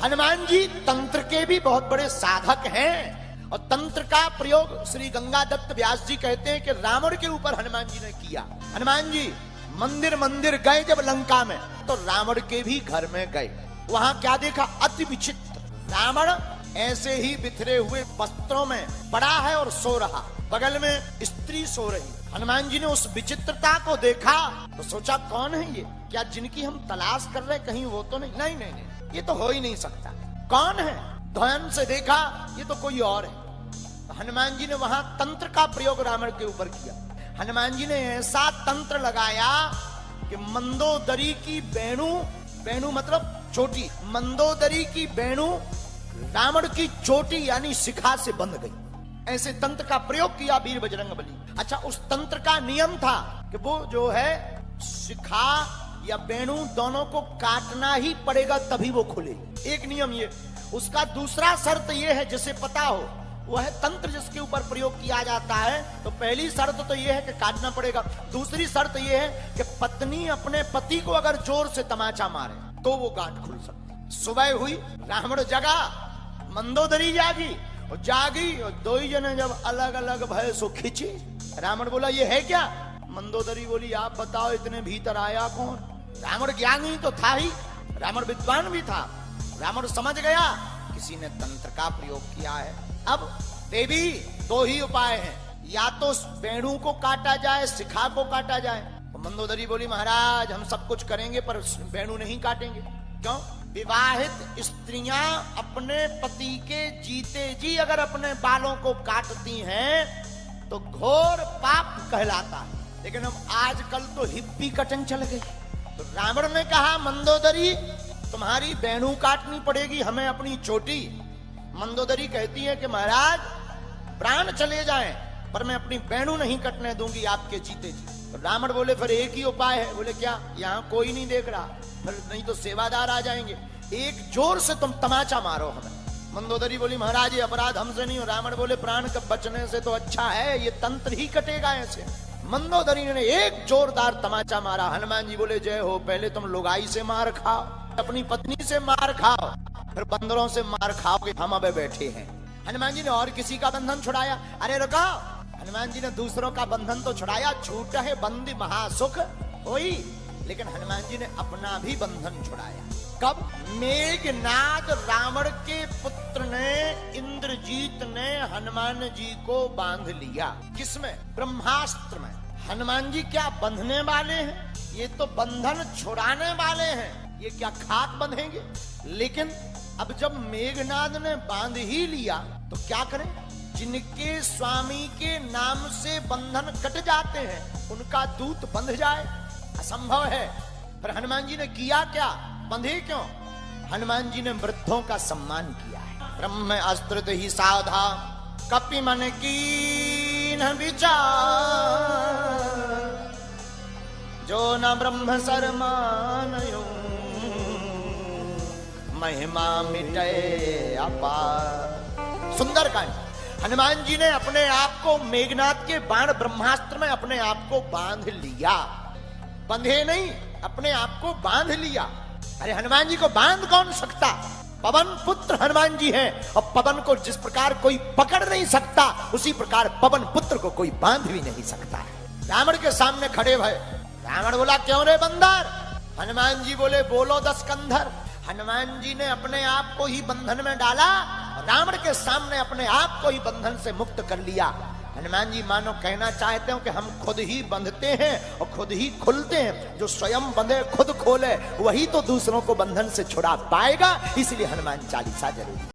हनुमान जी तंत्र के भी बहुत बड़े साधक हैं और तंत्र का प्रयोग श्री गंगादत्त व्यास जी कहते हैं कि रावण के ऊपर हनुमान जी ने किया। हनुमान जी मंदिर मंदिर गए जब लंका में, तो रावण के भी घर में गए। वहां क्या देखा? अति विचित्र। रावण ऐसे ही बिखरे हुए वस्त्रों में पड़ा है और सो रहा, बगल में स्त्री सो रही। हनुमान जी ने उस विचित्रता को देखा तो सोचा कौन है ये? क्या जिनकी हम तलाश कर रहे कहीं वो तो नहीं? नहीं नहीं नहीं, ये तो हो ही नहीं सकता। कौन है? ध्यान से देखा, ये तो कोई और है। हनुमान जी ने वहां तंत्र का प्रयोग रावण के ऊपर किया। हनुमान जी ने ऐसा तंत्र लगाया कि मंदोदरी की वेणु, वेणु मतलब चोटी, मंदोदरी की वेणु रावण की चोटी यानी शिखा से बंध गई। ऐसे तंत्र का प्रयोग किया वीर बजरंगबली। अच्छा, उस तंत्र का नियम था कि वो जो है शिखा या वेणु दोनों को काटना ही पड़ेगा तभी वो खुले। एक नियम ये। उसका दूसरा शर्त ये है, जिसे पता हो, वो है तंत्र जिसके ऊपर प्रयोग किया जाता है तो पहली शर्त तो ये है कि काटना पड़ेगा। दूसरी शर्त ये है कि पत्नी अपने पति को अगर जोर से तमाचा मारे तो वो गांठ खुल सकती। सुबह हुई, रावण जगा, मंदोदरी जागी और जागी और दो ही जने जब अलग अलग भय सो खींची। रावण बोला ये है क्या? मंदोदरी बोली आप बताओ इतने भीतर आया कौन? रावण ज्ञानी तो था ही, रावण विद्वान भी था। रावण समझ गया किसी ने तंत्र का प्रयोग किया है। अब देवी दो ही उपाय हैं, या तो वेणु को काटा जाए, शिखा को काटा जाए। तो मंदोदरी बोली महाराज हम सब कुछ करेंगे पर वेणु नहीं काटेंगे। क्यों? विवाहित स्त्रियां अपने पति के जीते जी अगर अपने बालों को काटती हैं तो घोर पाप कहलाता है। लेकिन अब आजकल तो हिप्पी कटिंग चल गई। तो रावण ने कहा मंदोदरी तुम्हारी वेणु काटनी पड़ेगी, हमें अपनी चोटी। मंदोदरी कहती है कि महाराज प्राण चले जाएं पर मैं अपनी वेणु नहीं कटने दूंगी आपके जीते जी। तो रावण बोले फिर एक ही उपाय है। बोले क्या? यहाँ कोई नहीं देख रहा, फिर नहीं तो सेवादार आ जाएंगे, एक जोर से तुम तमाचा मारो हमें। मंदोदरी बोली महाराज ये अपराध हमसे नहीं हो। रावण बोले प्राण का बचने से तो अच्छा है ये तंत्र ही कटेगा ऐसे। मंदोदरी ने एक जोरदार तमाचा मारा। हनुमान जी बोले जय हो, पहले तुम लुगाई से मार खाओ, अपनी पत्नी से मार खाओ, फिर बंदरों से मार खाओगे, हम अब बैठे हैं। हनुमान जी ने और किसी का बंधन छुड़ाया। अरे रुको, हनुमान जी ने दूसरों का बंधन तो छुड़ाया, छूट है बंदी महासुख होई, लेकिन हनुमान जी ने अपना भी बंधन छुड़ाया। कब? मेघनाद रावण के पुत्र ने, इंद्रजीत ने हनुमान जी को बांध लिया। किसमें? ब्रह्मास्त्र में। हनुमान जी क्या बंधने वाले हैं? ये तो बंधन छुड़ाने वाले हैं। ये क्या खाक बंधेंगे? लेकिन अब जब मेघनाद ने बांध ही लिया तो क्या करें? जिनके स्वामी के नाम से बंधन कट जाते हैं उनका दूत बंध जाए, असंभव है। पर हनुमान जी ने किया क्या? बंधे क्यों? हनुमान जी ने वृद्धों का सम्मान किया है। ब्रह्म अस्त्र ही साधा कपि मन की न विचार, जो न ब्रह्म सरमानयो महिमा मिटे अपार। सुंदर कांड। हनुमान जी ने अपने आप को मेघनाद के बाण ब्रह्मास्त्र में अपने आप को बांध लिया। बंधे नहीं, अपने आप को बांध लिया। अरे हनुमान जी को बांध कौन सकता? पवन पुत्र हनुमान जी हैं और पवन को जिस प्रकार कोई पकड़ नहीं सकता उसी प्रकार पवन पुत्र को कोई बांध भी नहीं सकता है। रावण के सामने खड़े भय। रावण बोला क्यों रे बंदर? हनुमान जी बोले बोलो दस कंधर। हनुमान जी ने अपने आप को ही बंधन में डाला, रावण के सामने अपने आप को ही बंधन से मुक्त कर लिया। हनुमान जी मानो कहना चाहते हो कि हम खुद ही बंधते हैं और खुद ही खुलते हैं। जो स्वयं बंधे खुद खोले वही तो दूसरों को बंधन से छुड़ा पाएगा। इसलिए हनुमान चालीसा जरूरी।